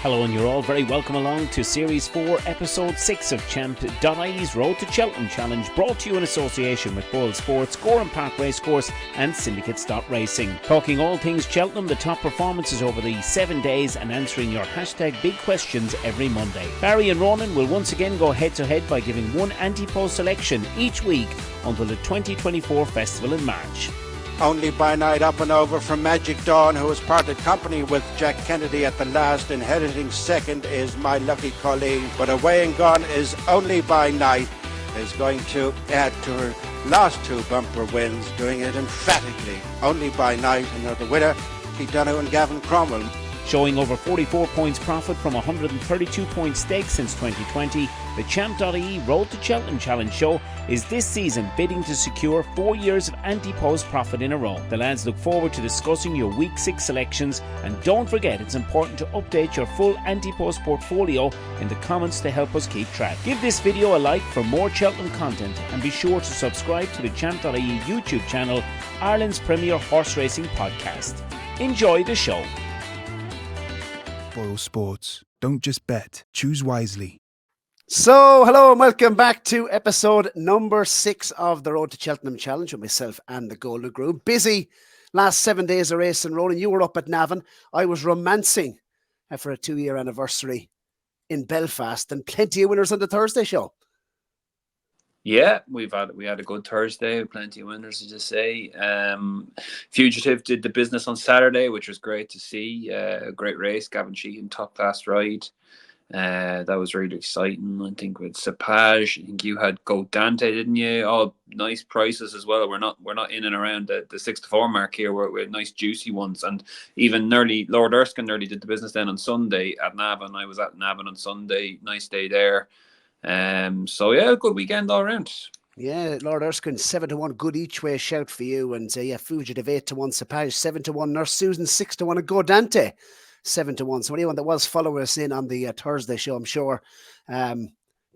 Hello, and you're all very welcome along to Series 4, Episode 6 of Champ.ie's Road to Cheltenham Challenge, brought to you in association with Boylesports, Gowran Park Racecourse and Syndicates.Racing. Talking all things Cheltenham, the top performances over the 7 days, and answering your hashtag big questions every Monday. Barry and Ronan will once again go head-to-head by giving one Ante-Post selection each week until the 2024 festival in March. Only by night up and over from Magic Dawn, who has parted company with Jack Kennedy at the last. Inheriting second is My Lucky Colleen, but Away and Gone is Only by Night is going to add to her last two bumper wins, doing it emphatically. Only by Night, another winner, Keith Donoghue and Gavin Cromwell. Showing over 44 points profit from 132 point stake since 2020, the Champ.ie Road to Cheltenham Challenge show is this season bidding to secure 4 years of Ante-Post profit in a row. The lads look forward to discussing your Week 6 selections, and don't forget it's important to update your full Ante-Post portfolio in the comments to help us keep track. Give this video a like for more Cheltenham content, and be sure to subscribe to the Champ.ie YouTube channel, Ireland's premier horse racing podcast. Enjoy the show. Boylesports. Don't just bet, choose wisely. So, hello and welcome back to episode number 6 of the Road to Cheltenham Challenge with myself and the Golden Groove. Busy last 7 days of racing, Ronan. You were up at Navan. I was romancing for a 2-year anniversary in Belfast, and plenty of winners on the Thursday show. Yeah, we had a good Thursday, plenty of winners, as you say. Fugitive did the business on Saturday, which was great to see. A great race. Gavin Sheehan, top class ride. That was really exciting. I think with Sapage, I think you had Go Dante, didn't you? All nice prices as well. We're not in and around the 6 to 4 mark here. We're nice juicy ones, and even Lord Erskine nearly did the business then on Sunday at Navan. I was at Navan on Sunday. Nice day there. So yeah, good weekend all around. Yeah, Lord Erskine 7-1, good each way shout for you, and Fugitive 8-1, Sapage 7-1, Nurse Susan 6-1, and Go Dante 7-1. So anyone that was following us in on the Thursday show, I'm sure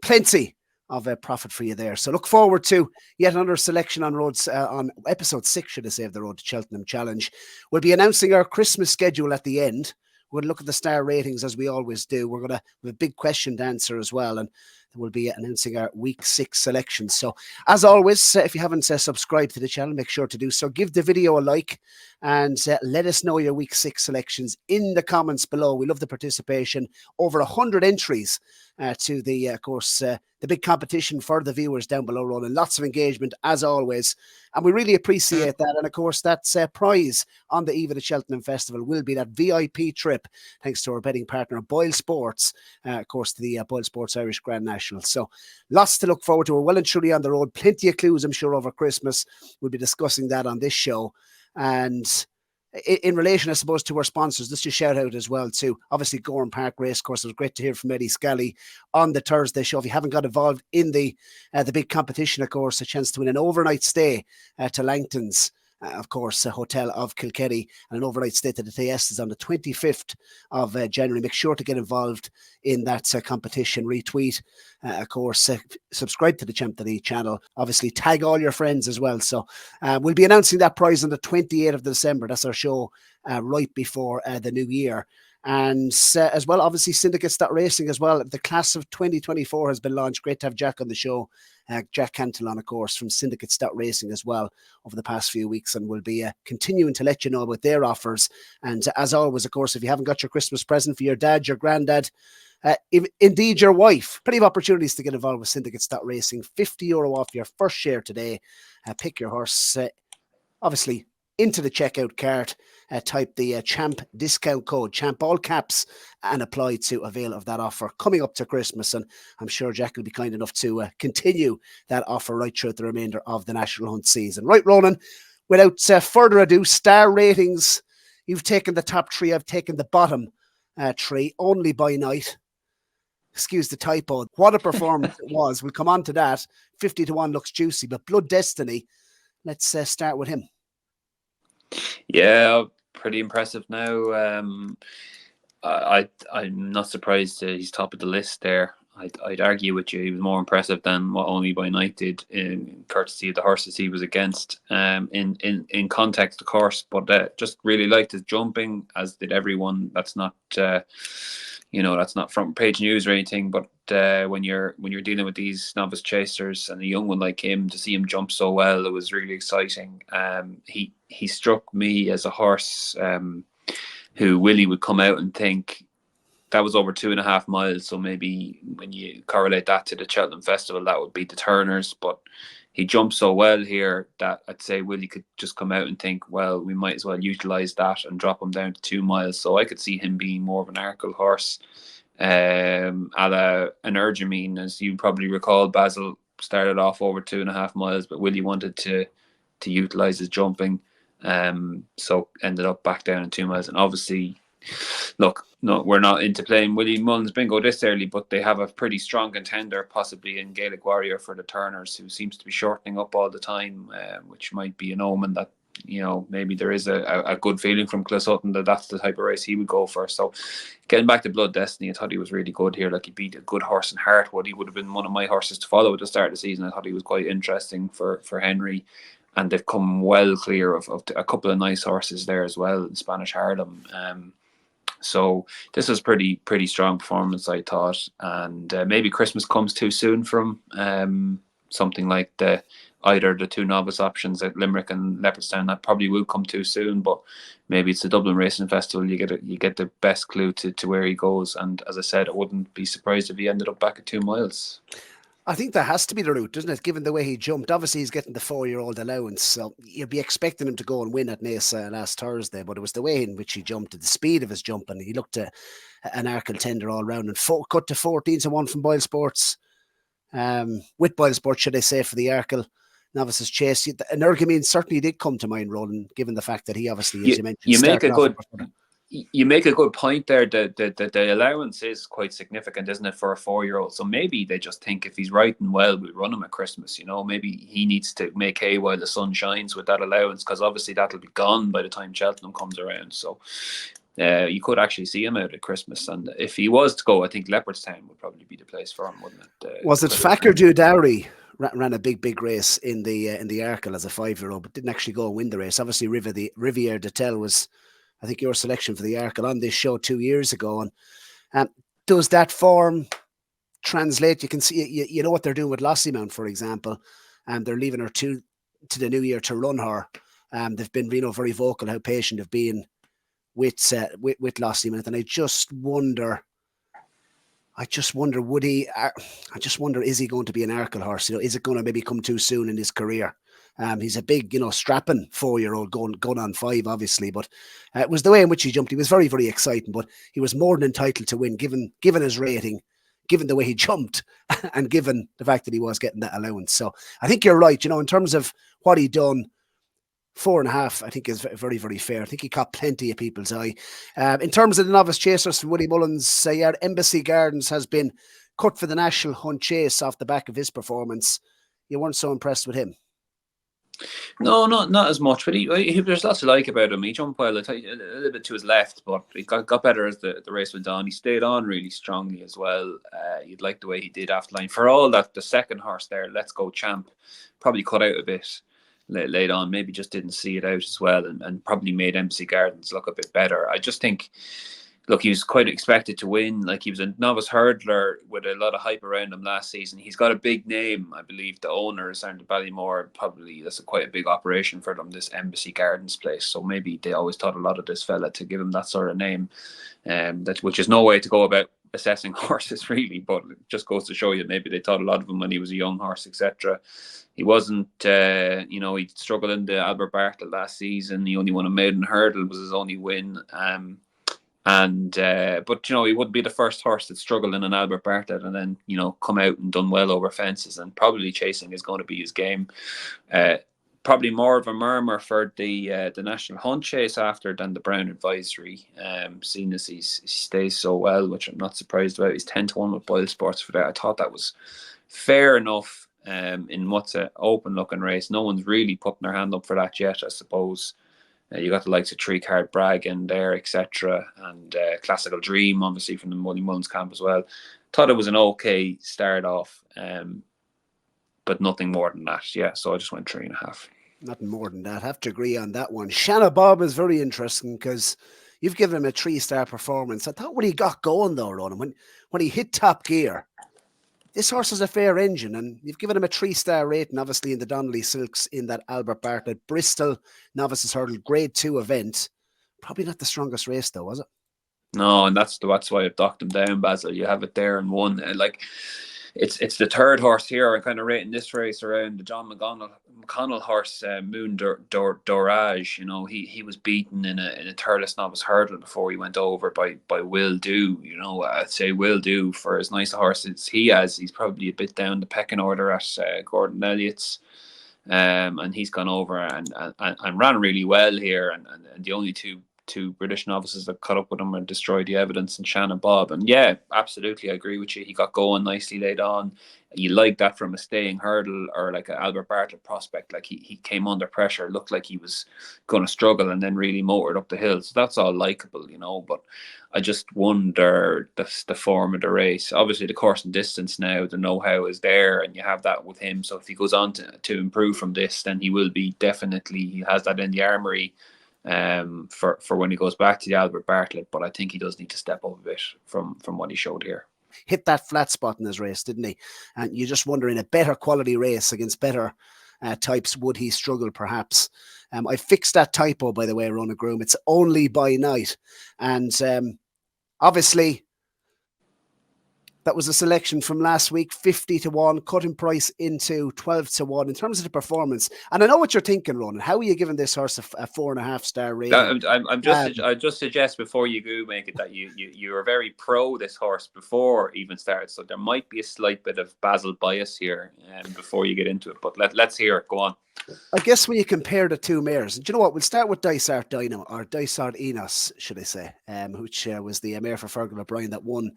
plenty of profit for you there. So look forward to yet another selection on roads on episode 6, should I say, of the Road to Cheltenham Challenge. We'll be announcing our Christmas schedule at the end. We're going to look at the star ratings as we always do. We're going to have a big question to answer as well, and we'll be announcing our Week 6 selections. So, as always, if you haven't subscribed to the channel, make sure to do so. Give the video a like and let us know your Week 6 selections in the comments below. We love the participation. Over 100 entries to the, of course, the big competition for the viewers down below, Roland. Lots of engagement, as always, and we really appreciate that. And, of course, that's prize on the eve of the Cheltenham Festival will be that VIP trip, thanks to our betting partner, Boylesports, of course, to the Boylesports Irish Grand National. So lots to look forward to. We're well and truly on the road. Plenty of clues, I'm sure, over Christmas. We'll be discussing that on this show. And in relation, I suppose, to our sponsors, let's just shout out as well to, obviously, Gowran Park Racecourse. It was great to hear from Eddie Scally on the Thursday show. If you haven't got involved in the big competition, of course, a chance to win an overnight stay to Langton's, of course, a hotel of Kilkenny, and an overnight stay to the TS is on the 25th of January. Make sure to get involved in that competition. Retweet, of course, subscribe to the Champ.ie channel. Obviously, tag all your friends as well. So we'll be announcing that prize on the 28th of December. That's our show right before the new year. And as well, obviously, Syndicates.Racing as well. The class of 2024 has been launched. Great to have Jack on the show. Jack Cantle on, of course, from Syndicates.Racing as well over the past few weeks. And we'll be continuing to let you know about their offers. And as always, of course, if you haven't got your Christmas present for your dad, your granddad, indeed your wife, plenty of opportunities to get involved with Syndicates.Racing. €50 off your first share today. Pick your horse, obviously, into the checkout cart. Type the Champ discount code, Champ all caps, and apply to avail of that offer coming up to Christmas. And I'm sure Jack will be kind enough to continue that offer right throughout the remainder of the National Hunt season. Right, Ronan, without further ado, star ratings. You've taken the top 3. I've taken the bottom 3. Only by Night. Excuse the typo. What a performance it was. We'll come on to that. 50-1 looks juicy, but Blood Destiny, let's start with him. Yeah, pretty impressive now. I'm not surprised he's top of the list there. I'd argue with you he was more impressive than what Only by Night did, in courtesy of the horses he was against, in context, of course. But just really liked his jumping, as did everyone. That's not that's not front page news or anything, but when you're dealing with these novice chasers and a young one like him, to see him jump so well, it was really exciting. He struck me as a horse who Willie would come out and think that was over 2.5 miles. So maybe when you correlate that to the Cheltenham Festival, that would be the Turners. But he jumped so well here that I'd say Willie could just come out and think, well, we might as well utilise that and drop him down to 2 miles. So I could see him being more of an Arkle horse. A la Energumene, as you probably recall, Basil started off over 2.5 miles, but Willie wanted to utilise his jumping. So ended up back down in 2 miles. And obviously, look, no, we're not into playing Willie Mullins bingo this early, but they have a pretty strong contender, possibly in Gaelic Warrior for the Turners, who seems to be shortening up all the time, which might be an omen that, maybe there is a good feeling from Clisutton that that's the type of race he would go for. So getting back to Blood Destiny, I thought he was really good here. Like, he beat a good horse in Heartwood. He would have been one of my horses to follow at the start of the season. I thought he was quite interesting for Henry. And they've come well clear of a couple of nice horses there as well in Spanish Harlem. So this was pretty strong performance, I thought. And maybe Christmas comes too soon from something like either the two novice options at Limerick and Leopardstown. That probably will come too soon, but maybe it's the Dublin Racing Festival. You get the best clue to where he goes. And as I said, I wouldn't be surprised if he ended up back at 2 miles. I think that has to be the route, doesn't it? Given the way he jumped, obviously he's getting the 4-year-old allowance, so you'd be expecting him to go and win at Naas last Thursday. But it was the way in which he jumped, the speed of his jumping. He looked an Arkle tender all round, and cut to 14-1 from Boylesports. With Boylesports, should I say, for the Arkle novices chase. Energumene certainly did come to mind, Roland, given the fact that he obviously, as you mentioned, you make a good point there. That the allowance is quite significant, isn't it, for a 4-year-old? So maybe they just think if he's riding well, we'll run him at Christmas. Maybe he needs to make hay while the sun shines with that allowance, because obviously that'll be gone by the time Cheltenham comes around. So you could actually see him out at Christmas. And if he was to go, I think Leopardstown would probably be the place for him, wouldn't it? Was it Fakir Dowry ran a big race in the Arkle as a 5-year-old, but didn't actually go and win the race? Obviously, Riviere de Tel was, I think, your selection for the Arkle on this show 2 years ago. And does that form translate? You can see, you know what they're doing with Lossiemount, for example, and they're leaving her to the new year to run her. They've been, very vocal how patient they've been with Lossiemount, and I just wonder, would he? I just wonder, is he going to be an Arkle horse? Is it going to maybe come too soon in his career? He's a big, strapping 4-year-old going on 5, obviously, but it was the way in which he jumped. He was very, very exciting, but he was more than entitled to win, given his rating, given the way he jumped, and given the fact that he was getting that allowance. So I think you're right. In terms of what he done, 4.5, I think, is very, very fair. I think he caught plenty of people's eye. In terms of the novice chasers from Willie Mullins, Embassy Gardens has been cut for the National Hunt Chase off the back of his performance. You weren't so impressed with him? No, not as much. But there's lots to like about him. He jumped well, a little bit to his left, but he got better as the race went on. He stayed on really strongly as well. You'd like the way he did after line. For all that, the second horse there, Let's Go Champ, probably cut out a bit late on. Maybe just didn't see it out as well, and probably made Embassy Gardens look a bit better. I just think, look, he was quite expected to win. Like, he was a novice hurdler with a lot of hype around him last season. He's got a big name. I believe the owners and Ballymore, probably that's quite a big operation for them, this Embassy Gardens place. So maybe they always thought a lot of this fella to give him that sort of name, which is no way to go about assessing horses, really. But it just goes to show you, maybe they thought a lot of him when he was a young horse, etc. He wasn't, he struggled in the Albert Bartlett last season. He only won a maiden hurdle, was his only win. But he wouldn't be the first horse that struggled in an Albert Bartlett and then, come out and done well over fences, and probably chasing is going to be his game. Probably more of a murmur for the National Hunt Chase after than the Brown Advisory, seeing as he stays so well, which I'm not surprised about. He's 10-1 with Boylesports for that. I thought that was fair enough in what's an open-looking race. No one's really putting their hand up for that yet, I suppose. You got the likes of Three Card Bragg in there, etc., and Classical Dream, obviously, from the Willie Mullins camp as well. Thought it was an okay start off, but nothing more than that. Yeah, so I just went 3.5. Nothing more than that. I have to agree on that one. Shanna Bob is very interesting because You've given him a 3-star performance. I thought when he got going though, Ronan, when he hit top gear, this horse has a fair engine, and you've given him a 3-star rating, obviously, in the Donnelly Silks in that Albert Bartlett Bristol Novices Hurdle Grade 2 event. Probably not the strongest race, though, was it? No, and that's why I've docked him down, Basil. You have it there in one. Like, it's the third horse here. I'm kind of rating this race around the John McConnell horse, Moon Dorage. You know, he was beaten in a Thurles Novice Hurdle before he went over by Will Do. You know, I'd say Will Do, for as nice a horse as he has, he's probably a bit down the pecking order at Gordon Elliott's. And he's gone over and ran really well here, and the only two British novices that caught up with him and destroyed the evidence, and Shannon Bob. And yeah, absolutely, I agree with you. He got going nicely late on. You like that from a staying hurdle or like an Albert Bartlett prospect. Like he came under pressure, looked like he was going to struggle, and then really motored up the hill. So that's all likable, you know. But I just wonder the form of the race. Obviously, the course and distance now, the know-how is there, and you have that with him. So if he goes on to improve from this, then he will be definitely, he has that in the armory for when he goes back to the Albert Bartlett. But I think he does need to step up a bit from what he showed here. Hit that flat spot in his race, didn't he? And you just wonder, in a better quality race against better types, would he struggle perhaps? I fixed that typo, by the way, Ronan Groome. It's only by night. And obviously, that was a selection from last week, 50-1, cutting price into 12-1 in terms of the performance. And I know what you're thinking, Ronan. How are you giving this horse a 4.5-star rating? I just suggest before you go make it that you are very pro this horse before even started. So there might be a slight bit of Basil bias here before you get into it. But let's hear it. Go on. I guess when you compare the two mares, do you know what? We'll start with Dysart Dynamo, or Dysart Enos, should I say, which was the mare for Fergal O'Brien that won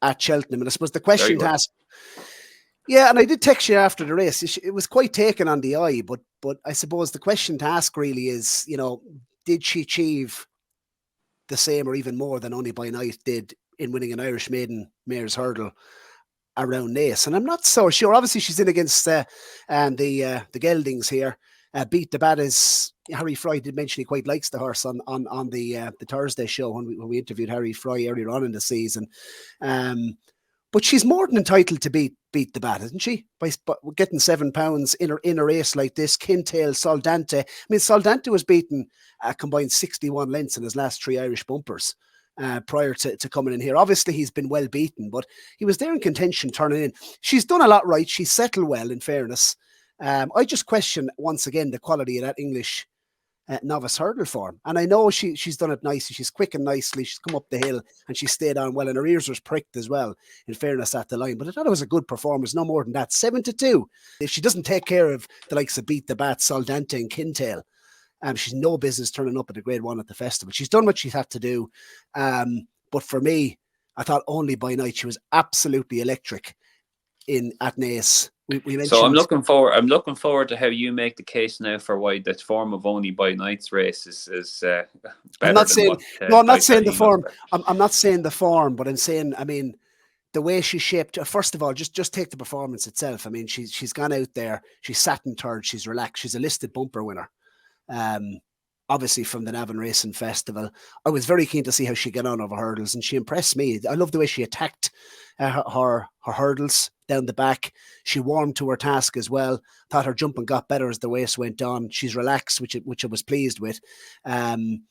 at Cheltenham. And I suppose the question to ask, yeah, and I did text you after the race. It was quite taken on the eye, but I suppose the question to ask really is, you know, did she achieve the same or even more than Only by Night did in winning an Irish Maiden Mares Hurdle around Naas? And I'm not so sure. Obviously, she's in against the geldings here. Beat the Bat is, Harry Fry did mention he quite likes the horse on the Thursday show when we interviewed Harry Fry earlier on in the season. But she's more than entitled to beat the Bat, isn't she? By getting £7 in a race like this. Kintail, Soldante. I mean, Soldante was beaten a combined 61 lengths in his last 3 Irish bumpers prior to coming in here. Obviously, he's been well beaten, but he was there in contention turning in. She's done a lot right. She's settled well, in fairness. I just question, once again, the quality of that English novice hurdle form. And I know she's done it nicely. She's quick and nicely. She's come up the hill and she stayed on well. And her ears was pricked as well, in fairness, at the line. But I thought it was a good performance, no more than that. 7-2. If she doesn't take care of the likes of Beat the Bat, Soldante and Kintail, she's no business turning up at the Grade 1 at the festival. She's done what she's had to do. But for me, I thought Only by Night, she was absolutely electric at Naas. So I'm looking forward to how you make the case now for why that form of Only by Night's race is better. I'm not saying the form. I'm not saying the form, but I'm saying, I mean, the way she shaped. First of all, just take the performance itself. I mean, she's gone out there. She sat in third. She's relaxed. She's a listed bumper winner. Obviously from the Navan Racing Festival. I was very keen to see how she got on over hurdles, and she impressed me. I love the way she attacked her hurdles down the back. She warmed to her task as well. Thought her jumping got better as the race went on. She's relaxed, which I was pleased with. And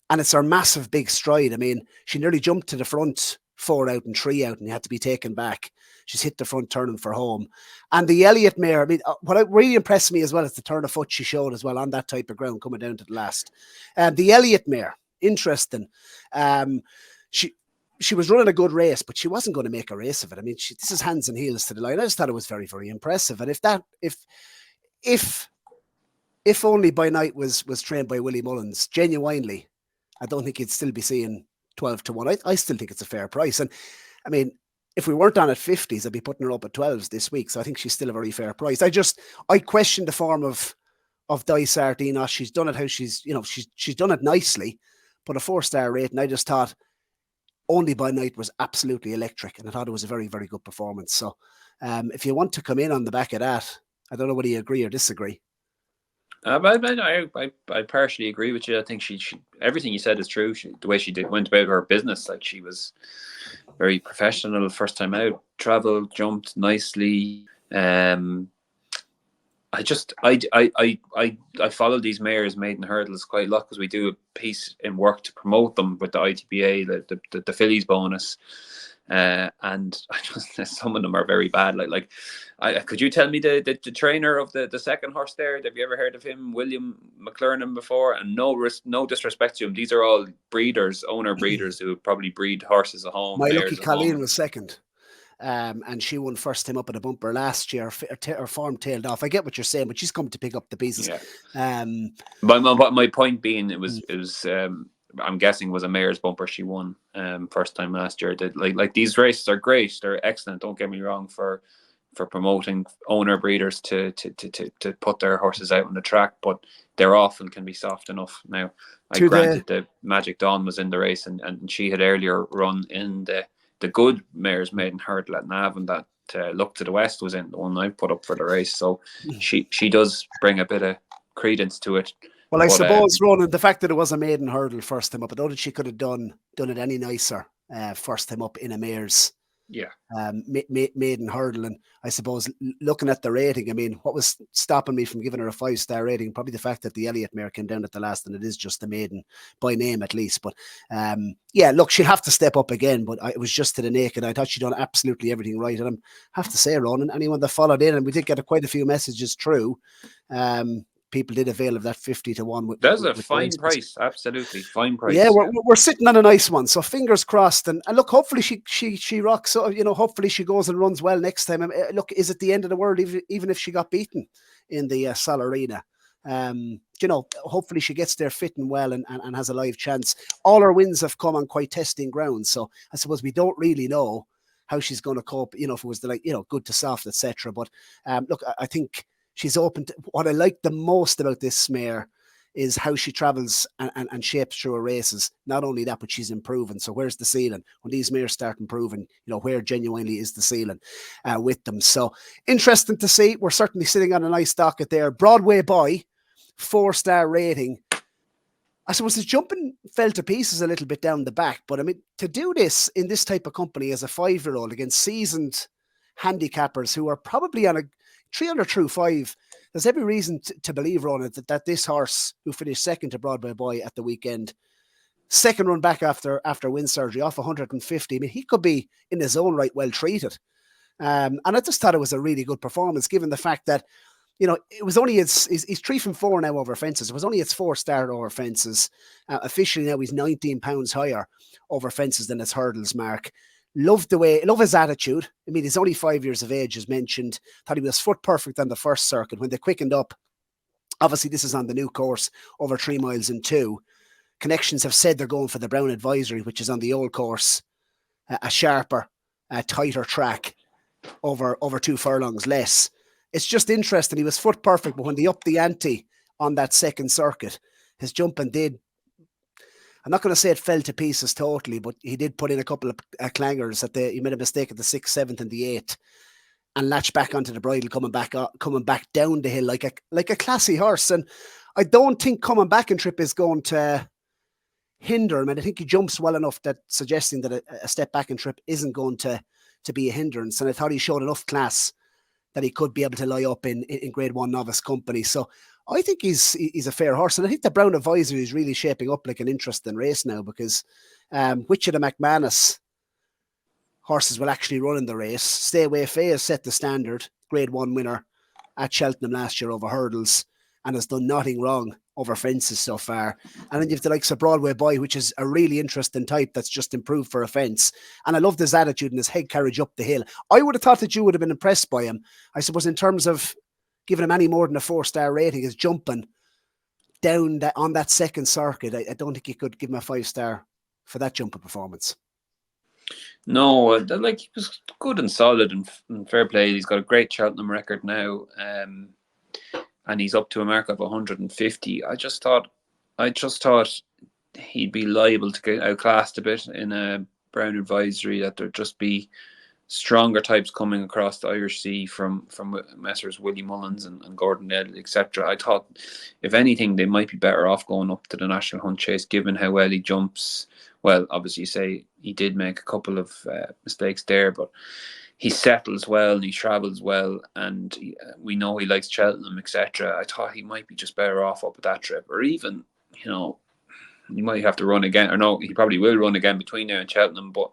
it's her massive big stride. I mean, she nearly jumped to the front 4 out and 3 out, and you had to be taken back. She's hit the front turning for home. And the Elliott mare, I mean, what really impressed me as well is the turn of foot she showed as well on that type of ground coming down to the last. The Elliott mare, interesting. She was running a good race, but she wasn't going to make a race of it. I mean, this is hands and heels to the line. I just thought it was very, very impressive. And if Only by Night was trained by Willie Mullins, genuinely, I don't think you'd still be seeing 12-1. I still think it's a fair price. And I mean, if we weren't on at 50s, I'd be putting her up at 12s this week. So I think she's still a very fair price. I question the form of Dysart Enos. She's done it how she's done it nicely, but a 4-star rate. And I just thought Only by Night was absolutely electric. And I thought it was a very, very good performance. So if you want to come in on the back of that, I don't know whether you agree or disagree. I partially agree with you. I think she everything you said is true. The way she went about her business, like she was very professional. First time out, traveled, jumped nicely. I follow these mares maiden hurdles quite a lot because we do a piece in work to promote them with the ITBA, the Phillies bonus. And some of them are very bad. Could you tell me the trainer of the second horse there? Have you ever heard of him, William McLernan, before? And no disrespect to him, these are all owner breeders who probably breed horses at home. My lucky Colleen was second. And she won first time up at a bumper last year. Her form tailed off. I get what you're saying, but she's come to pick up the pieces. Yeah. But my point being, it was I'm guessing was a mare's bumper she won first time last year. Like these races are great. They're excellent. Don't get me wrong for promoting owner breeders to put their horses out on the track, but they're often can be soft enough. Now, granted the Magic Dawn was in the race and she had earlier run in the good mares maiden hurdle at Navan that Look to the West was in, the one I put up for the race. So she does bring a bit of credence to it. Well, I suppose, Ronan, the fact that it was a maiden hurdle first time up, I know that she could have done it any nicer first time up in a mare's maiden hurdle. And I suppose looking at the rating, I mean, what was stopping me from giving her a 5-star rating? Probably the fact that the Elliott mare came down at the last and it is just a maiden by name at least. But look, she'll have to step up again, but it was just to the naked. I thought she'd done absolutely everything right. And I have to say, Ronan, anyone that followed in, and we did get quite a few messages through, people did avail of that 50 to 1. That's a fine price, absolutely fine price. Yeah, we're sitting on a nice one, so fingers crossed. And look, hopefully she rocks. So hopefully she goes and runs well next time. Look, is it the end of the world even if she got beaten in the Sol Arena? Hopefully she gets there fit and well and has a live chance. All her wins have come on quite testing ground, so I suppose we don't really know how she's going to cope. If it was good to soft, etc. But look, I think she's open to, what I like the most about this mare is how she travels and shapes through her races. Not only that, but she's improving. So where's the ceiling? When these mares start improving, where genuinely is the ceiling with them? So interesting to see. We're certainly sitting on a nice docket there. Broadway Boy, 4-star rating. I suppose his jumping fell to pieces a little bit down the back, but I mean, to do this in this type of company as a 5-year-old against seasoned handicappers who are probably on a 300 through 5, there's every reason to believe, Ronan, that this horse who finished second to Broadway Boy at the weekend, second run back after wind surgery off 150, I mean, he could be in his own right well treated. And I just thought it was a really good performance, given the fact that, it was only he's 3 from 4 now over fences. It was only its 4-star over fences. Officially now he's 19 pounds higher over fences than its hurdles mark. Love his attitude. I mean, he's only 5 years of age, as mentioned. Thought he was foot perfect on the first circuit. When they quickened up, obviously this is on the new course, over 3 miles and 2. Connections have said they're going for the Brown Advisory, which is on the old course, a sharper, tighter track, over 2 furlongs less. It's just interesting. He was foot perfect, but when they upped the ante on that second circuit, his jumping did, I'm not going to say it fell to pieces totally, but he did put in a couple of clangers. He made a mistake at the 6th, 7th, and the 8th, and latched back onto the bridle, coming back down the hill like a classy horse. And I don't think coming back and trip is going to hinder him. And I think he jumps well enough that suggesting that a step back and trip isn't going to be a hindrance. And I thought he showed enough class that he could be able to lie up in Grade 1 novice company. So I think he's a fair horse. And I think the Brown Advisory is really shaping up like an interesting race now, because which of the McManus horses will actually run in the race? Stay Away Faye has set the standard, Grade 1 winner at Cheltenham last year over hurdles, and has done nothing wrong over fences so far. And then you have the likes of Broadway Boy, which is a really interesting type that's just improved for a fence. And I loved his attitude and his head carriage up the hill. I would have thought that you would have been impressed by him. I suppose in terms of giving him any more than a 4-star rating, is jumping down on that second circuit. I don't think you could give him a 5-star for that jumping performance. No, he was good and solid and fair play. He's got a great Cheltenham record now. And he's up to a mark of 150. I just thought he'd be liable to get outclassed a bit in a Brown Advisory, that there'd just be stronger types coming across the Irish Sea from Messrs. Willie Mullins and Gordon Edley, etc. I thought, if anything, they might be better off going up to the National Hunt Chase, given how well he jumps. Well, obviously, you say he did make a couple of mistakes there, but he settles well and he travels well, and we know he likes Cheltenham, etc. I thought he might be just better off up at that trip, or even, you know, he might have to run again, or no, he probably will run again between now and Cheltenham, but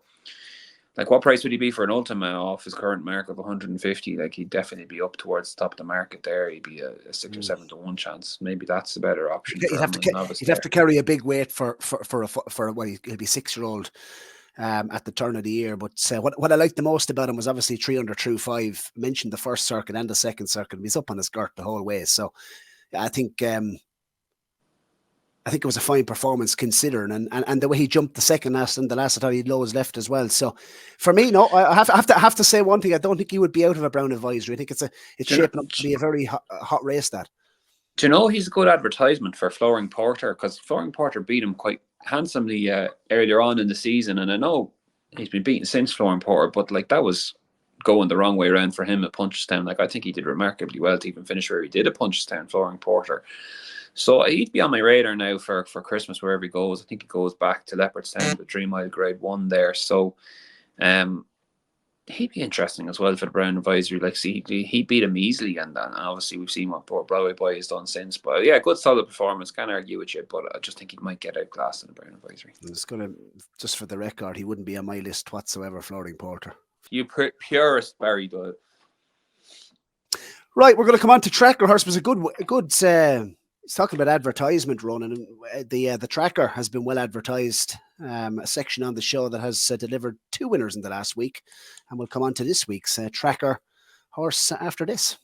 like, what price would he be for an Ultima off his current mark of 150? Like, he'd definitely be up towards the top of the market there. He'd be a 6 or 7 to 1 chance. Maybe that's a better option. He'd have to carry a big weight for well, he'll be 6-year-old at the turn of the year. But what I liked the most about him was obviously 3 under through 5. Mentioned the first circuit and the second circuit. He's up on his girt the whole way. So I think it was a fine performance considering, and the way he jumped the second last and the last time he low his left as well. So for me, no, I have to say one thing. I don't think he would be out of a Brown advisory. I think it's shaping up to be a very hot race. That, do you know, he's a good advertisement for Flooring Porter, because Flooring Porter beat him quite handsomely earlier on in the season, and I know he's been beaten since Flooring Porter, but like, that was going the wrong way around for him at Punchestown. Like, I think he did remarkably well to even finish where he did at Punchestown, Flooring Porter. So he'd be on my radar now for Christmas, wherever he goes. I think he goes back to Leopardstown, the 3 Mile Grade 1 there. So he'd be interesting as well for the Brown advisory. Like, see, he beat him easily, and obviously we've seen what poor Broadway Boy has done since. But yeah, good solid performance. Can't argue with you, but I just think he might get outclassed in the Brown advisory. Just for the record, he wouldn't be on my list whatsoever, Flooring Porter. You purist Barry Doyle. Right, we're going to come on to Tracker Horse. It was a good. He's talking about advertisement, Ronan, and the Tracker has been well advertised. A section on the show that has delivered 2 winners in the last week, and we'll come on to this week's Tracker Horse after this.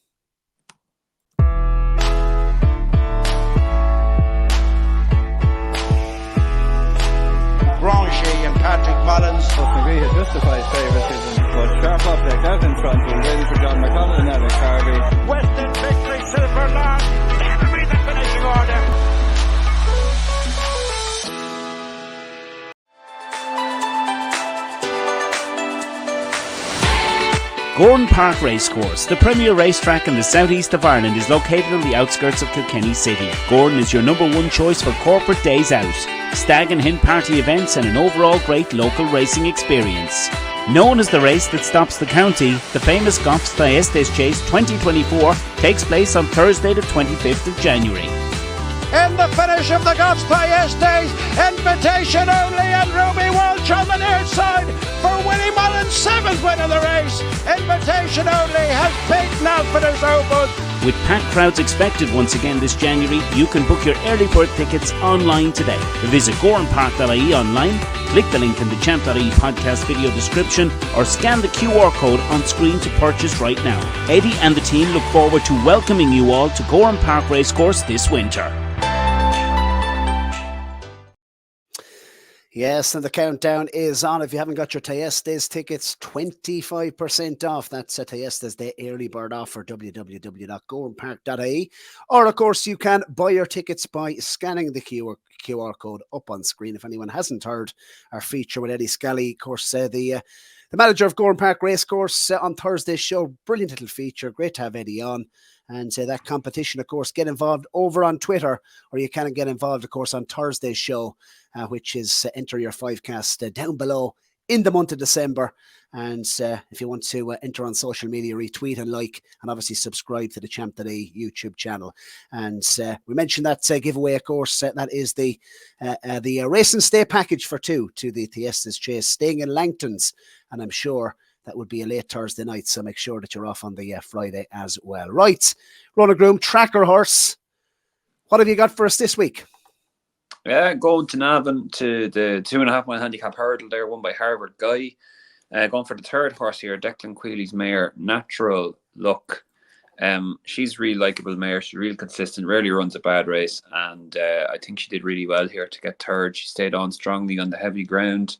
Granger and Patrick Mullins. McGree has justified favouritism, but sharp object out in front, being ready for John McConnell and Alex Harvey. Western victory, Silver Land. That'll be the finishing order. Gowran Park Racecourse, the premier racetrack in the southeast of Ireland, is located on the outskirts of Kilkenny City. Gowran is your #1 choice for corporate days out, stag and hen party events, and an overall great local racing experience. Known as the race that stops the county, the famous Gowran Chase 2024 takes place on Thursday the 25th of January. In the finish of the Gowran invitation only, and Ruby Walsh on the near side for Willie Mullins' 7th win of the race. Invitation only has beaten Alphader's Opus. With packed crowds expected once again this January, you can book your early bird tickets online today. Visit gowranpark.ie online, click the link in the Champ.ie podcast video description, or scan the QR code on screen to purchase right now. Eddie and the team look forward to welcoming you all to Gowran Park Racecourse this winter. Yes, and the countdown is on. If you haven't got your Tayestes tickets, 25% off. That's a Tayestes Day early bird offer, www.gowranpark.ie. Or, of course, you can buy your tickets by scanning the QR code up on screen. If anyone hasn't heard our feature with Eddie Scally, of course, the manager of Gowran Park Racecourse on Thursday's show. Brilliant little feature. Great to have Eddie on. And that competition, of course, get involved over on Twitter, or you can get involved, of course, on Thursday's show, which is enter your 5cast down below in the month of December. And if you want to enter on social media, retweet and like, and obviously subscribe to the Champ.ie YouTube channel. And we mentioned that giveaway, of course, that is the Race and Stay package for 2 to the Tayestes Chase, staying in Langtons. And I'm sure that would be a late Thursday night, so make sure that you're off on the Friday as well. Right, Ronan Groome, Tracker Horse. What have you got for us this week? Yeah, going to Navan to the 2.5 mile handicap hurdle there, won by Harvard Guy. Going for the 3rd horse here, Declan Quealy's mare, Natural Luck. She's really likeable mare. She's really consistent, rarely runs a bad race, and I think she did really well here to get 3rd. She stayed on strongly on the heavy ground.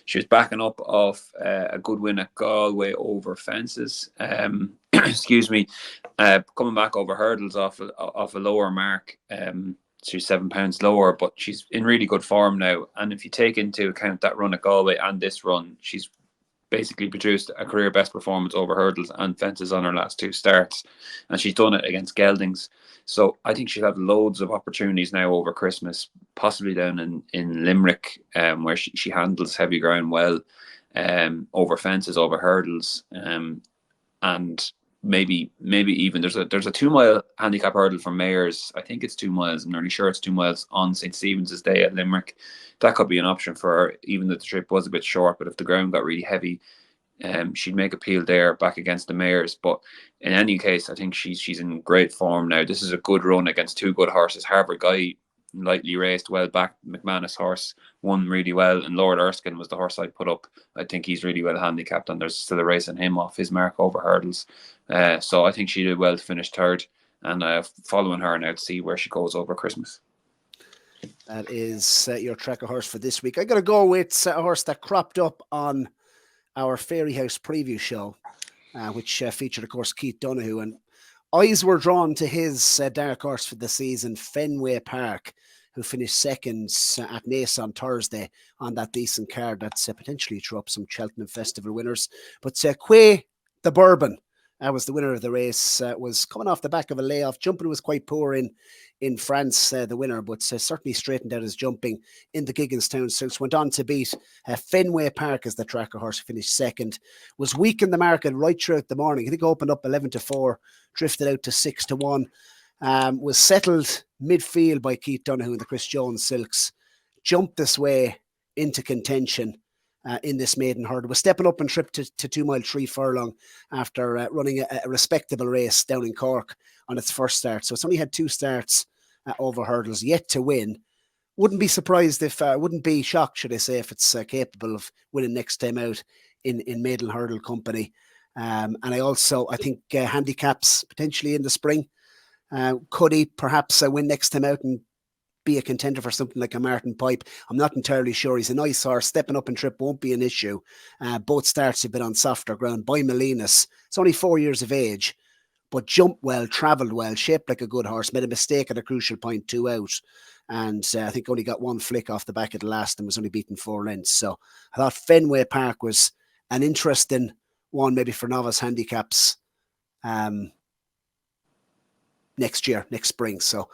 She was backing up off a good win at Galway over fences. Excuse me, coming back over hurdles off a lower mark. She's £7 lower, but she's in really good form now. And if you take into account that run at Galway and this run, she's basically produced a career best performance over hurdles and fences on her last 2 starts, and she's done it against geldings. So I think she'll have loads of opportunities now over Christmas, possibly down in Limerick, where she handles heavy ground well, over fences, over hurdles, and maybe even there's a 2-mile handicap hurdle from Mare's. I think it's 2 miles. I'm nearly sure it's 2 miles on St. Stephen's Day at Limerick. That could be an option for her, even though the trip was a bit short. But if the ground got really heavy, she'd make appeal there back against the Mares. But in any case, I think she's in great form now. This is a good run against 2 good horses. Harbour Guy, lightly raced, well back. McManus horse won really well, and Lord Erskine was the horse I put up. I think he's really well handicapped, and there's still a race on him off his mark over hurdles. So I think she did well to finish third, and following her now to see where she goes over Christmas. That is your tracker horse for this week. I got to go with a horse that cropped up on our Fairy House preview show, which featured, of course, Keith Donoghue, and eyes were drawn to his dark horse for the season, Fenway Park, who finished second at Naas on Thursday on that decent card that's potentially threw up some Cheltenham Festival winners. But Quay the Bourbon was the winner of the race, was coming off the back of a layoff. Jumping was quite poor in France, the winner, but certainly straightened out his jumping in the Gigginstown Silks. Went on to beat Fenway Park as the tracker horse, finished second. Was weak in the market right throughout the morning. I think opened up 11-4, drifted out to 6-1. Was settled midfield by Keith Donoghue in the Chris Jones Silks. Jumped this way into contention in this maiden hurdle. Was stepping up and tripped to 2 mile 3 furlong after running a respectable race down in Cork on its first start. So it's only had 2 starts over hurdles, yet to win. Wouldn't be surprised if, wouldn't be shocked, should I say, if it's capable of winning next time out in maiden hurdle company. And I think handicaps potentially in the spring. Could he perhaps win next time out and be a contender for something like a Martin Pipe? I'm not entirely sure. He's a nice horse. Stepping up and trip won't be an issue. Both starts have been on softer ground. By Molinas, it's only 4 years of age, but jumped well, travelled well, shaped like a good horse. Made a mistake at a crucial point, 2 out, and I think only got 1 flick off the back of the last and was only beaten 4 lengths. So I thought Fenway Park was an interesting one, maybe for novice handicaps next spring. So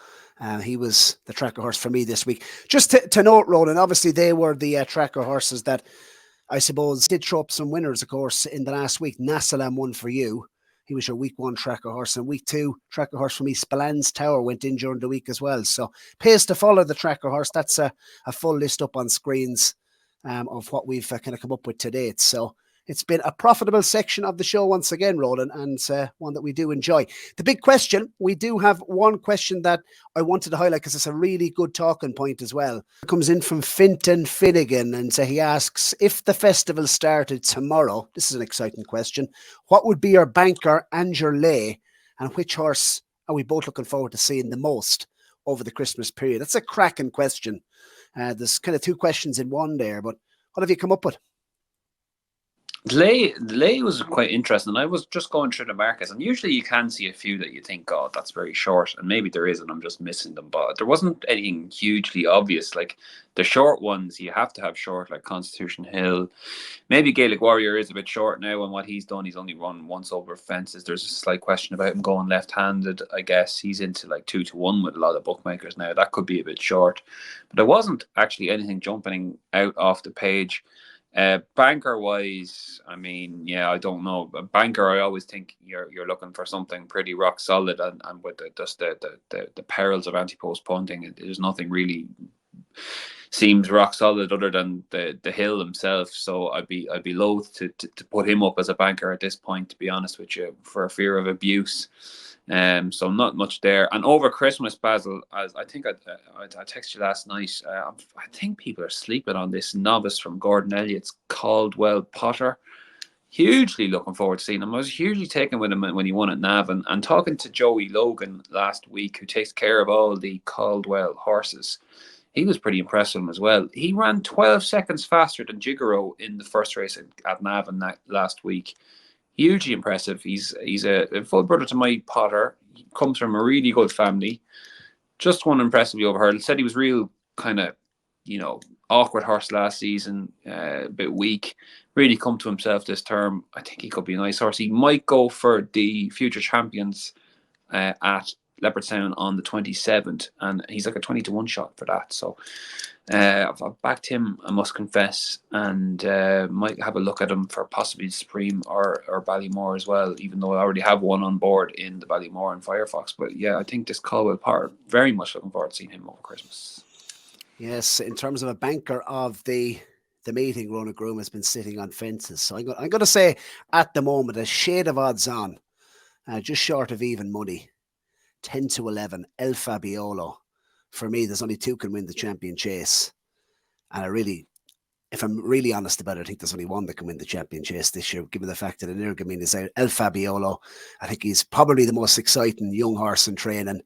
he was the tracker horse for me this week. Just to note, Ronan, obviously they were the tracker horses that I suppose did throw up some winners, of course, in the last week. Nassalam won for you. He was your week 1 tracker horse. And week 2 tracker horse for me, Spillans Tower, went in during the week as well. So pays to follow the tracker horse. That's a full list up on screens of what we've kind of come up with to date. So it's been a profitable section of the show once again, Roland, and one that we do enjoy. The big question, we do have one question that I wanted to highlight because it's a really good talking point as well. It comes in from Fintan Finnegan, and he asks, if the festival started tomorrow, this is an exciting question, what would be your banker and your lay, and which horse are we both looking forward to seeing the most over the Christmas period? That's a cracking question. There's kind of 2 questions in one there, but what have you come up with? The lay was quite interesting. I was just going through the markets, and usually you can see a few that you think, oh, that's very short, and maybe there is, and I'm just missing them. But there wasn't anything hugely obvious. Like the short ones, you have to have short, like Constitution Hill. Maybe Gaelic Warrior is a bit short now, and what he's done, he's only run once over fences. There's a slight question about him going left-handed. I guess he's into like 2-1 with a lot of bookmakers now. That could be a bit short, but there wasn't actually anything jumping out off the page. Banker wise, I mean, yeah, I don't know. Banker, I always think you're looking for something pretty rock solid, and with the perils of anti-post punting, there's nothing really seems rock solid other than the hill himself. So I'd be loath to put him up as a banker at this point, to be honest with you, for fear of abuse. So not much there. And over Christmas, Basil, I think I texted you last night. I think people are sleeping on this novice from Gordon Elliott's Caldwell Potter. Hugely looking forward to seeing him. I was hugely taken with him when he won at Nav, and talking to Joey Logan last week, who takes care of all the Caldwell horses. He was pretty impressive as well. He ran 12 seconds faster than Jigaro in the first race at Navan last week. Hugely impressive. He's a full brother to my Potter. He comes from a really good family. Just won impressively over hurdle. Said he was real kind of awkward horse last season, a bit weak. Really come to himself this term. I think he could be a nice horse. He might go for the future champions at Leopardstown on the 27th, and he's like a 20-1 shot for that. So I've backed him, I must confess, and might have a look at him for possibly Supreme or Ballymore as well, even though I already have one on board in the Ballymore and Firefox. But yeah, I think this Caldwell Power, very much looking forward to seeing him over Christmas. Yes, in terms of a banker of the meeting, Ronan Groome has been sitting on fences. So I'm going to say at the moment, a shade of odds on, just short of even money, 10-11, El Fabiolo. For me, there's only two can win the champion chase. And if I'm really honest about it, I think there's only one that can win the champion chase this year, given the fact that Energamin is out. El Fabiolo, I think he's probably the most exciting young horse in training.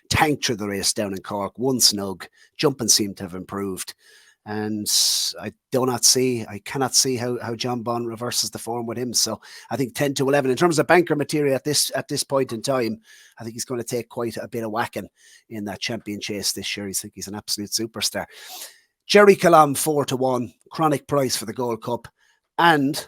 Tanked through the race down in Cork, won snug, jumping seemed to have improved. And I cannot see how John Bond reverses the form with him. So I think 10-11 in terms of banker material at this point in time, I think he's going to take quite a bit of whacking in that champion chase this year. I think he's an absolute superstar. Jerry Calam 4-1, chronic price for the Gold Cup. And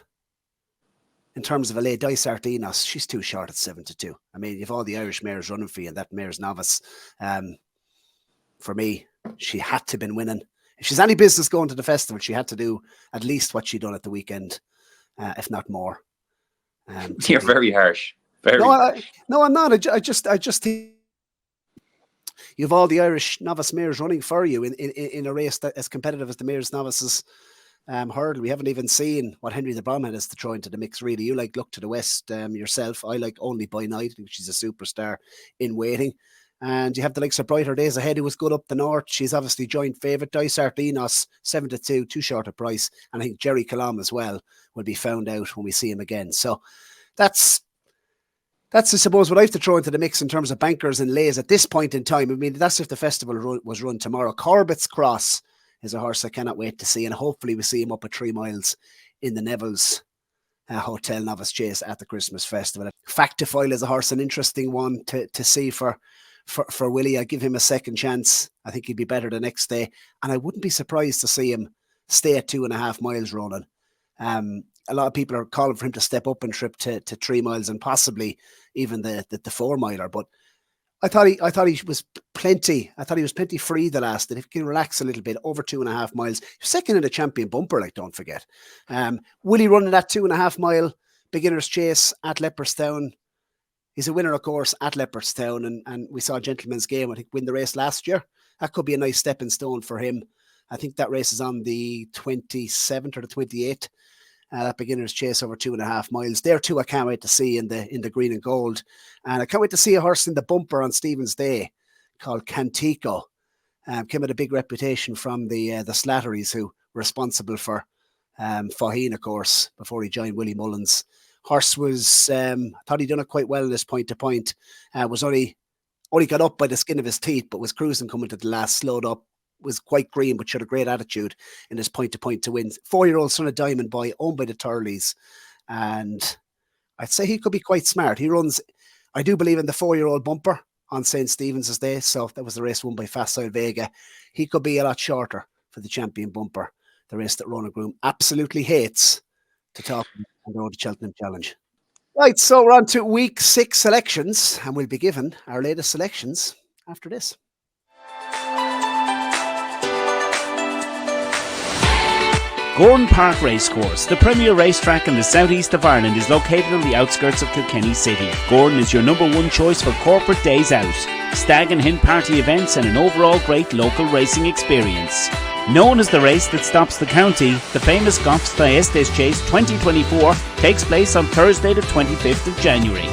in terms of a late Dice Artinos, she's too short at 7-2. I mean, you've all the Irish mares running for you, and that mare's Novice. For me, she had to have been winning. If she's any business going to the festival, she had to do at least what she done at the weekend, if not more. You're very harsh. No, I'm not. I just think you have all the Irish novice mares running for you in a race that as competitive as the mares novices hurdle. We haven't even seen what Henry the Bromhead has to throw into the mix, really. You like Look to the West yourself. I like Only by Night. I think she's a superstar in waiting. And you have the likes of Brighter Days Ahead, who was good up the north. She's obviously joint favourite. Dice Artinos, 7-2, too short a price. And I think Jerry Calam as well will be found out when we see him again. So that's I suppose, what I have to throw into the mix in terms of bankers and lays at this point in time. I mean, that's if the festival was run tomorrow. Corbett's Cross is a horse I cannot wait to see. And hopefully we see him up at 3 miles in the Neville's Hotel Novice Chase at the Christmas Festival. Factifile is a horse, an interesting one to see for Willie. I give him a second chance. I think he'd be better the next day. And I wouldn't be surprised to see him stay at 2.5 miles, Ronan. A lot of people are calling for him to step up and trip to 3 miles and possibly even the 4 miler. But I thought he was plenty. I thought he was plenty free the last. And if he can relax a little bit, over 2.5 miles, second in the champion bumper, like, don't forget. Willie running that 2.5 mile beginner's chase at Leopardstown. He's a winner, of course, at Leopardstown, and we saw Gentleman's Game, I think, win the race last year. That could be a nice stepping stone for him. I think that race is on the 27th or the 28th. That beginner's chase over 2.5 miles. There too, I can't wait to see in the green and gold. And I can't wait to see a horse in the bumper on Stephen's Day called Cantico. Came with a big reputation from the Slatterys, who were responsible for Faugheen, of course, before he joined Willie Mullins. Horse was, thought he'd done it quite well in this point to point. Was only got up by the skin of his teeth, but was cruising coming to the last, slowed up, was quite green, but showed a great attitude in his point to point to win. 4-year-old son of Diamond Boy, owned by the Turleys. And I'd say he could be quite smart. He runs, I do believe, in the 4-year-old bumper on St. Stephen's Day. So that was the race won by Facile Vega. He could be a lot shorter for the champion bumper, the race that Ronan Groome absolutely hates to talk on the road to Cheltenham Challenge. Right, so we're on to week 6 selections, and we'll be given our latest selections after this. Gowran Park Racecourse, the premier racetrack in the southeast of Ireland, is located on the outskirts of Kilkenny City. Gowran is your #1 choice for corporate days out, stag and hen party events, and an overall great local racing experience. Known as the race that stops the county, the famous Goffs Thyestes Chase 2024 takes place on Thursday the 25th of January.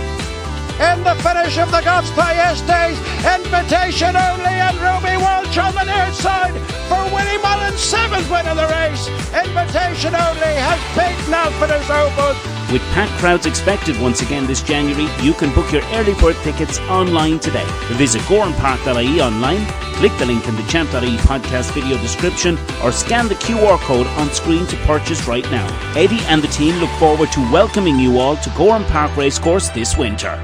In the finish of the Goffs Thyestes, invitation only, and Ruby Walsh on the near side for Willie Mullins' 7th win of the race. Invitation only has beaten Alpha's Opus. With packed crowds expected once again this January, you can book your early bird tickets online today. Visit GowranPark.ie online, click the link in the Champ.ie podcast video description, or scan the QR code on screen to purchase right now. Eddie and the team look forward to welcoming you all to Gowran Park Racecourse this winter.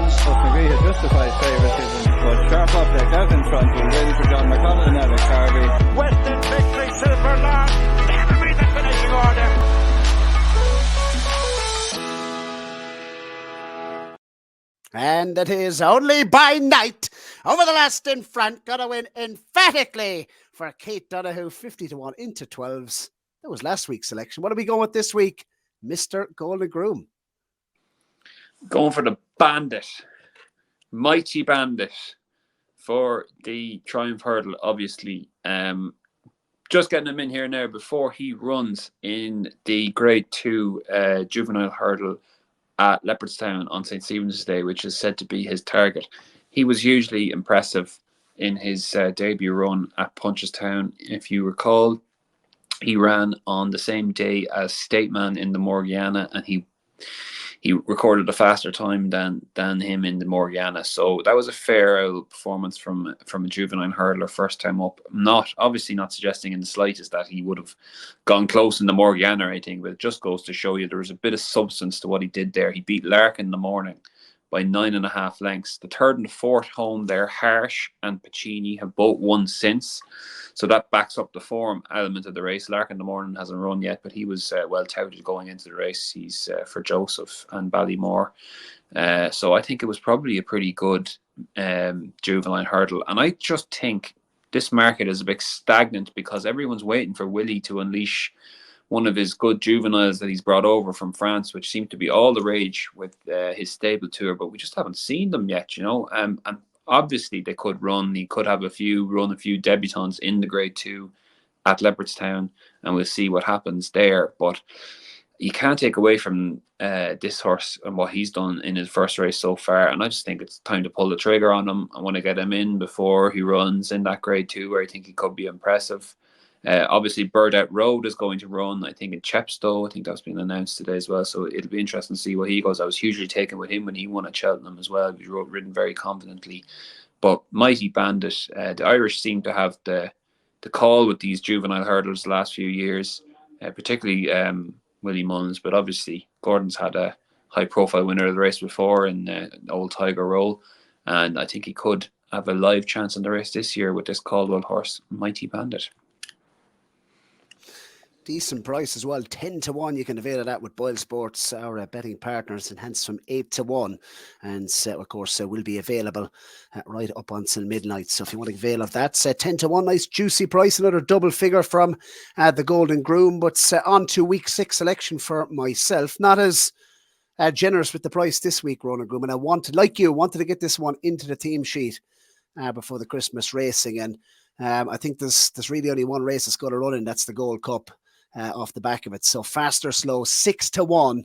But McGree had justified favouritism. But sharp up deck out in front, and waiting for John McConnell and Alex Harvey. Western victory, Silver Lark. That'll be the finishing order. And it is only by night. Over the last in front, got to win emphatically for Kate Donahue, 50-1 into 12s. That was last week's selection. What are we going with this week, Mr. Golden Groom? Going for the Bandit, Mighty Bandit, for the Triumph Hurdle, obviously. Just getting him in here now before he runs in the Grade 2 Juvenile Hurdle at Leopardstown on St. Stephen's Day, which is said to be his target. He was hugely impressive in his debut run at Punchestown. If you recall, he ran on the same day as Stateman in the Morgiana, and he recorded a faster time than him in the Morgiana. So that was a fair performance from a juvenile hurdler first time up. Obviously not suggesting in the slightest that he would have gone close in the Morgiana or anything, but it just goes to show you there was a bit of substance to what he did there. He beat Larkin in the morning by 9.5 lengths. The third and the fourth home there, Harsh and Pacini, have both won since. So that backs up the form element of the race. Larkin in the morning hasn't run yet, but he was well touted going into the race. He's for Joseph and Ballymore. So I think it was probably a pretty good juvenile hurdle. And I just think this market is a bit stagnant because everyone's waiting for Willie to unleash one of his good juveniles that he's brought over from France, which seemed to be all the rage with his stable tour, but we just haven't seen them yet, you know. And obviously they could run. He could have run a few debutants in the Grade 2 at Leopardstown, and we'll see what happens there. But you can't take away from this horse and what he's done in his first race so far. And I just think it's time to pull the trigger on him. I want to get him in before he runs in that Grade 2 where I think he could be impressive. Obviously, Birdout Road is going to run, I think, in Chepstow. I think that's been announced today as well. So it'll be interesting to see where he goes. I was hugely taken with him when he won at Cheltenham as well. He ridden very confidently. But Mighty Bandit, the Irish seem to have the call with these juvenile hurdles the last few years, particularly Willie Mullins. But obviously, Gordon's had a high-profile winner of the race before in Old Tiger Roll. And I think he could have a live chance in the race this year with this Caldwell horse, Mighty Bandit. Decent price as well, 10-1. You can avail of that with Boylesports, our betting partners, and hence from 8-1. And of course, will be available right up until midnight. So if you want to avail of that, 10-1, nice juicy price, another double figure from the Golden Groom. But on to week 6 selection for myself. Not as generous with the price this week, Ronan Groome. And I wanted to get this one into the team sheet before the Christmas racing. And I think there's really only one race that's going to run in, that's the Gold Cup. Off the back of it. So fast or slow, 6-1,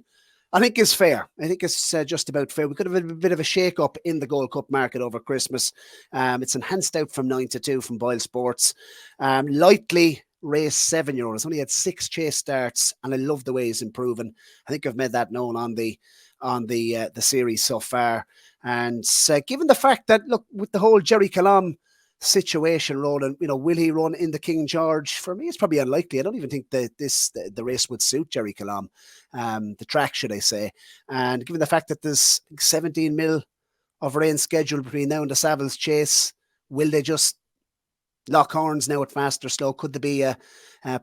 I think is fair. I think it's just about fair. We could have a bit of a shake-up in the Gold Cup market over Christmas. It's enhanced out from 9-2 from Boylesports. Lightly race 7-year-olds. Only had 6 chase starts, and I love the way he's improving. I think I've made that known on the series so far. And given the fact that, look, with the whole Jerry Calam situation, Roland, will he run in the King George? For me, it's probably unlikely. I don't even think that the race would suit Jerry Calam, the track, should I say. And given the fact that there's 17 mil of rain scheduled between now and the Savills Chase, will they just lock horns now at fast or slow? Could there be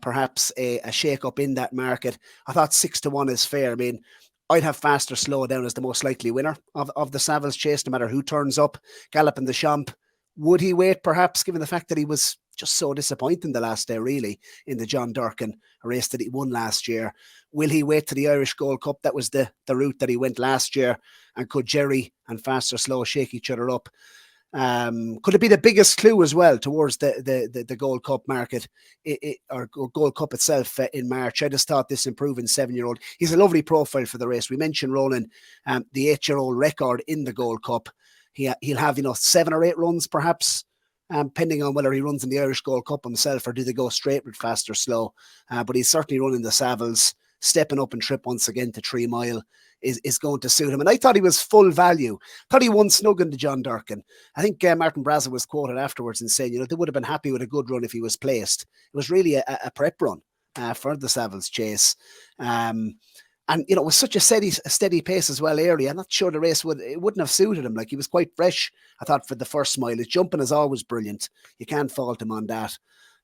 perhaps a shake-up in that market? I thought 6-1 is fair. I mean, I'd have fast or slow down as the most likely winner of the Savills Chase, no matter who turns up. Galloping the Champ. Would he wait, perhaps, given the fact that he was just so disappointing the last day, really, in the John Durkin race that he won last year? Will he wait to the Irish Gold Cup? That was the route that he went last year. And could Jerry and Fast or Slow shake each other up? Could it be the biggest clue as well towards the Gold Cup market or Gold Cup itself in March? I just thought this improving 7-year-old. He's a lovely profile for the race. We mentioned Ronan, the 8-year-old record in the Gold Cup. He'll have 7 or 8 runs perhaps, depending on whether he runs in the Irish Gold Cup himself or do they go straight with Fast or Slow. But he's certainly running the Savills, stepping up and trip once again to 3 Mile is going to suit him. And I thought he was full value. Thought he won snug in the John Durkin. I think Martin Brazza was quoted afterwards and saying, they would have been happy with a good run if he was placed. It was really a prep run for the Savills Chase. And, you know, it was such a steady pace as well early. I'm not sure the race wouldn't have suited him. Like, he was quite fresh, I thought, for the first mile. His jumping is always brilliant. You can't fault him on that.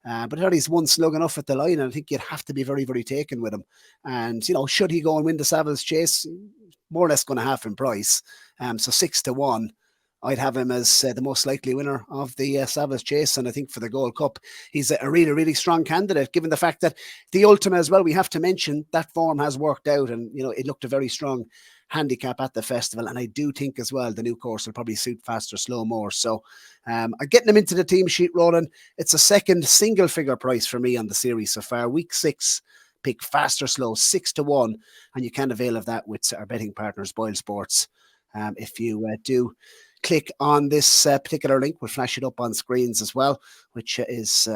But I thought he's one slug enough at the line, and I think you'd have to be very, very taken with him. And, you know, should he go and win the Savills Chase, more or less going to half in price. So 6-1. I'd have him as the most likely winner of the Savills Chase. And I think for the Gold Cup, he's a really, really strong candidate, given the fact that the Ultima as well, we have to mention that form has worked out. And, you know, it looked a very strong handicap at the festival. And I do think as well, the new course will probably suit Faster Slow more. So I'm getting them into the team sheet, Ronan. It's a second single figure price for me on the series so far. Week 6. Pick Faster Slow 6-1, and you can avail of that with our betting partners, Boylesports. If you do click on this particular link, we'll flash it up on screens as well, which is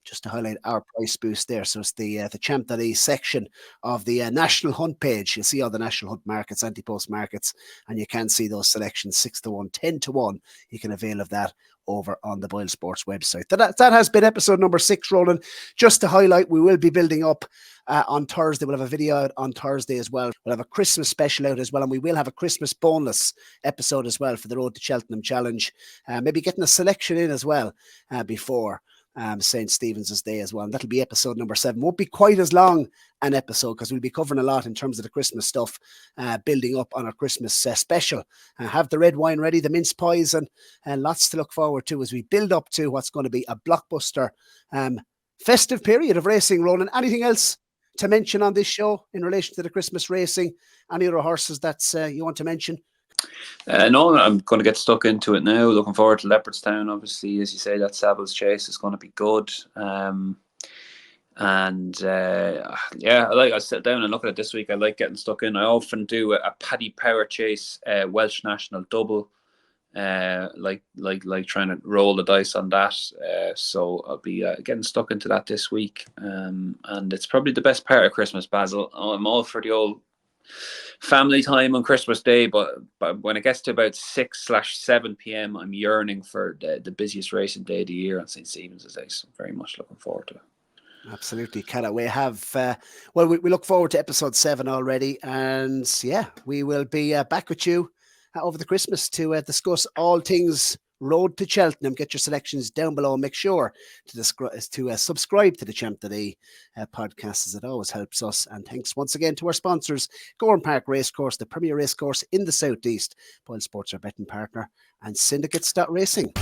just to highlight our price boost there. So it's the Champ.ie section of the National Hunt page. You'll see all the National Hunt markets, Ante-Post markets, and you can see those selections 6-1, 10-1. You can avail of that over on the Boylesports website. That has been episode number 6, Roland. Just to highlight, we will be building up on Thursday. We'll have a video out on Thursday as well. We'll have a Christmas special out as well, and we will have a Christmas bonus episode as well for the Road to Cheltenham Challenge. Maybe getting a selection in as well before St. Stephen's Day as well. And that'll be episode number 7. Won't be quite as long an episode because we'll be covering a lot in terms of the Christmas stuff, building up on our Christmas special. Have the red wine ready, the mince pies, and lots to look forward to as we build up to what's going to be a blockbuster festive period of racing, Ronan. Anything else to mention on this show in relation to the Christmas racing? Any other horses that you want to mention? No, I'm going to get stuck into it now. Looking forward to Leopardstown. Obviously, as you say, that Savills Chase is going to be good. Yeah, I sit down and look at it this week. I like getting stuck in. I often do a Paddy Power Chase Welsh National double. Like trying to roll the dice on that. So I'll be getting stuck into that this week. And it's probably the best part of Christmas, Basil. I'm all for the old family time on Christmas Day, but when it gets to about 6/7 p.m, I'm yearning for the busiest racing day of the year on St. Stephen's Day. So I'm very much looking forward to it. Absolutely, cannot we have we look forward to episode 7 already, and yeah, we will be back with you over the Christmas to discuss all things Road to Cheltenham. Get your selections down below. Make sure to subscribe to the Champ.ie podcast, as it always helps us. And thanks once again to our sponsors, Gowran Park Racecourse, the premier racecourse in the southeast, Boylesports, our betting partner, and Syndicates.Racing.